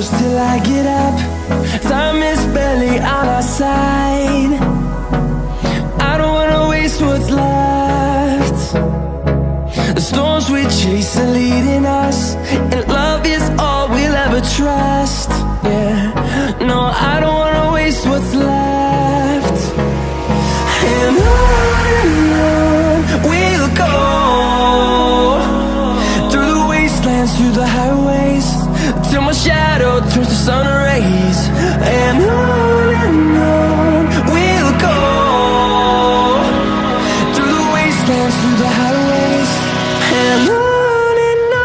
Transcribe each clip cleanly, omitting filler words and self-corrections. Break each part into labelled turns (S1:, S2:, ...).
S1: Till I get up, time is barely on our side. I don't wanna waste what's left. The storms we chase are leading us, and love is all we'll ever trust. Yeah, no, I don't wanna waste what's left. And on we'll go, through the wastelands, through the highways, till my shadow turns to sun rays. And on we'll go, through the wastelands, through the highways, and on we'll go.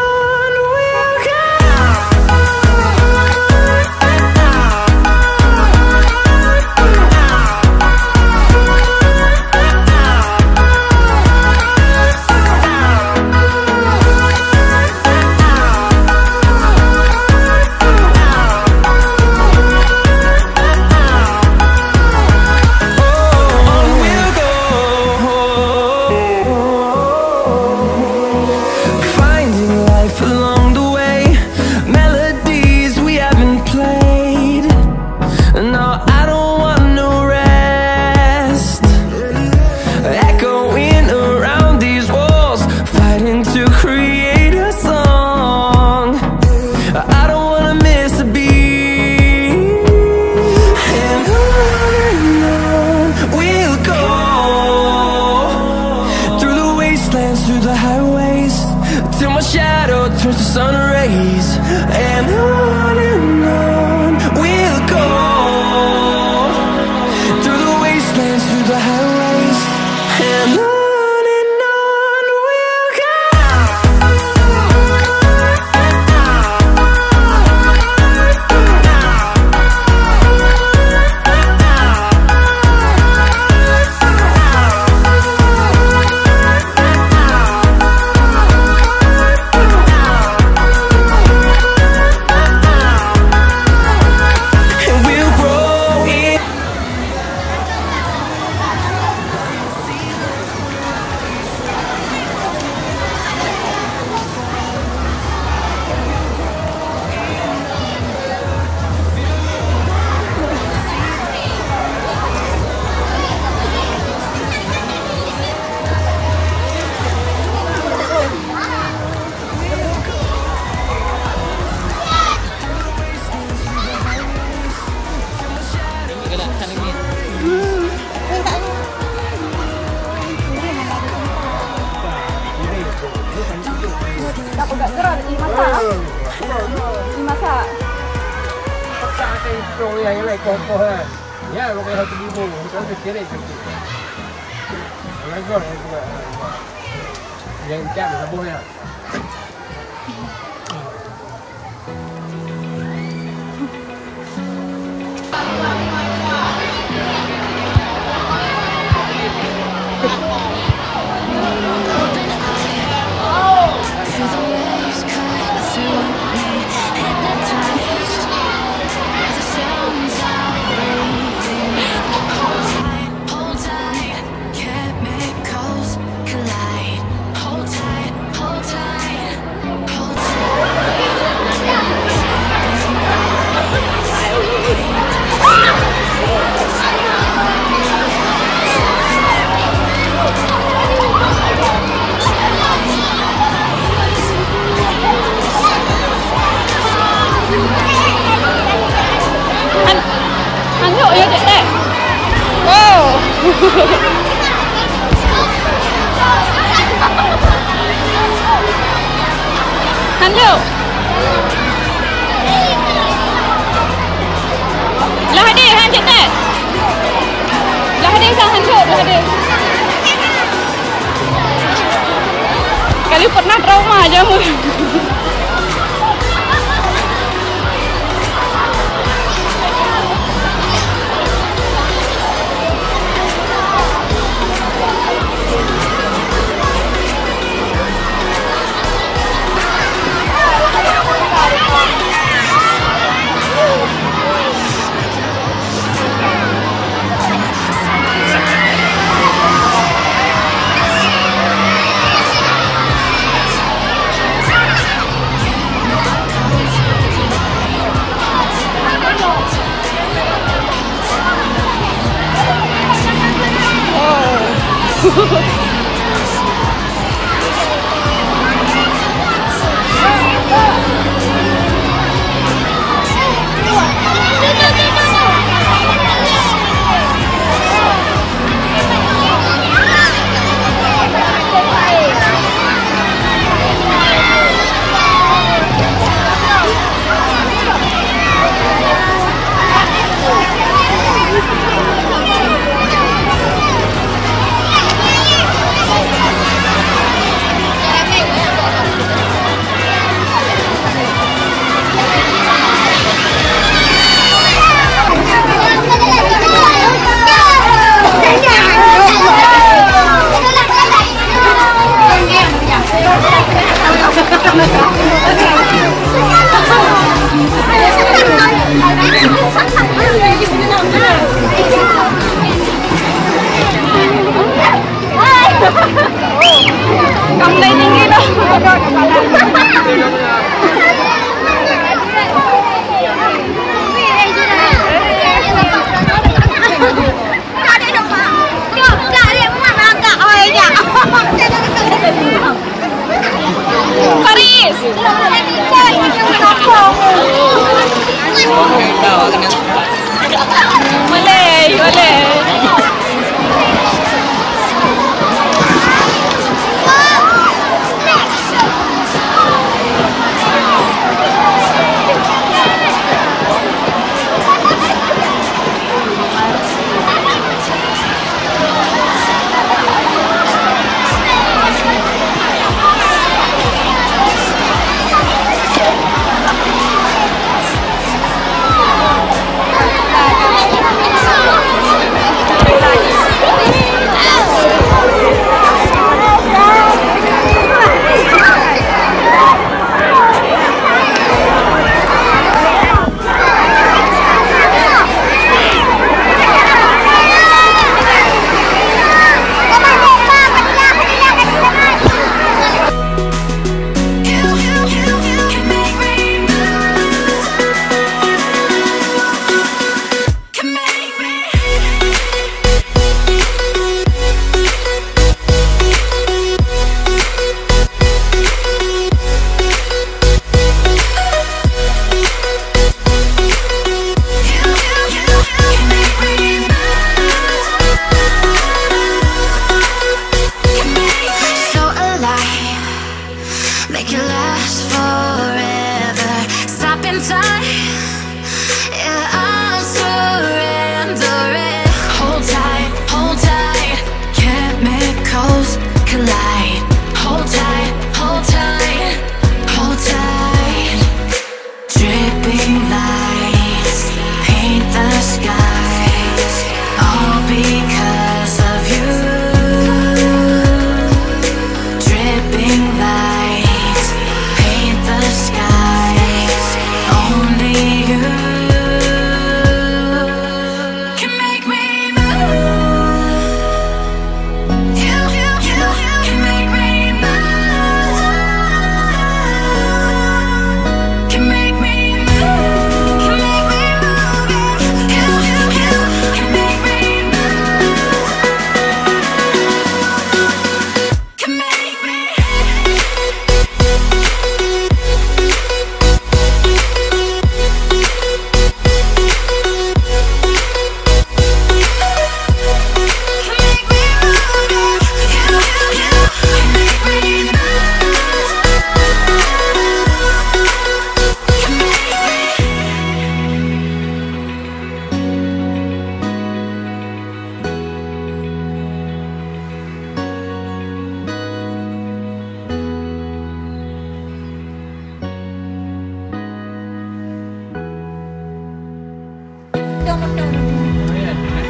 S1: Through the highways, till my shadow turns to sun rays. And on we'll go, through the wastelands, through the highways, and on we'll go.
S2: Dimasak. Masak tempoh yang lain kompor kan. Ya, pakai satu ribu. Kalau kecil cukup. Lagu juga. Yang jam sabunnya.
S3: Lanjut. Lah hadir han cik Ted. Lah hadir sang hanjut lah hadir. Kali pernah trauma aja mu. Kamlay tinggi dah. Paris. Boleh, boleh.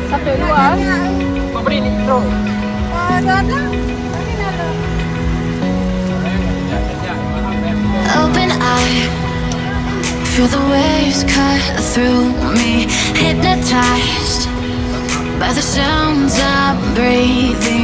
S2: Sampai luar. Kau beri ni intro.
S4: Open eye, feel the waves cut through me, hypnotized by the sounds I'm breathing.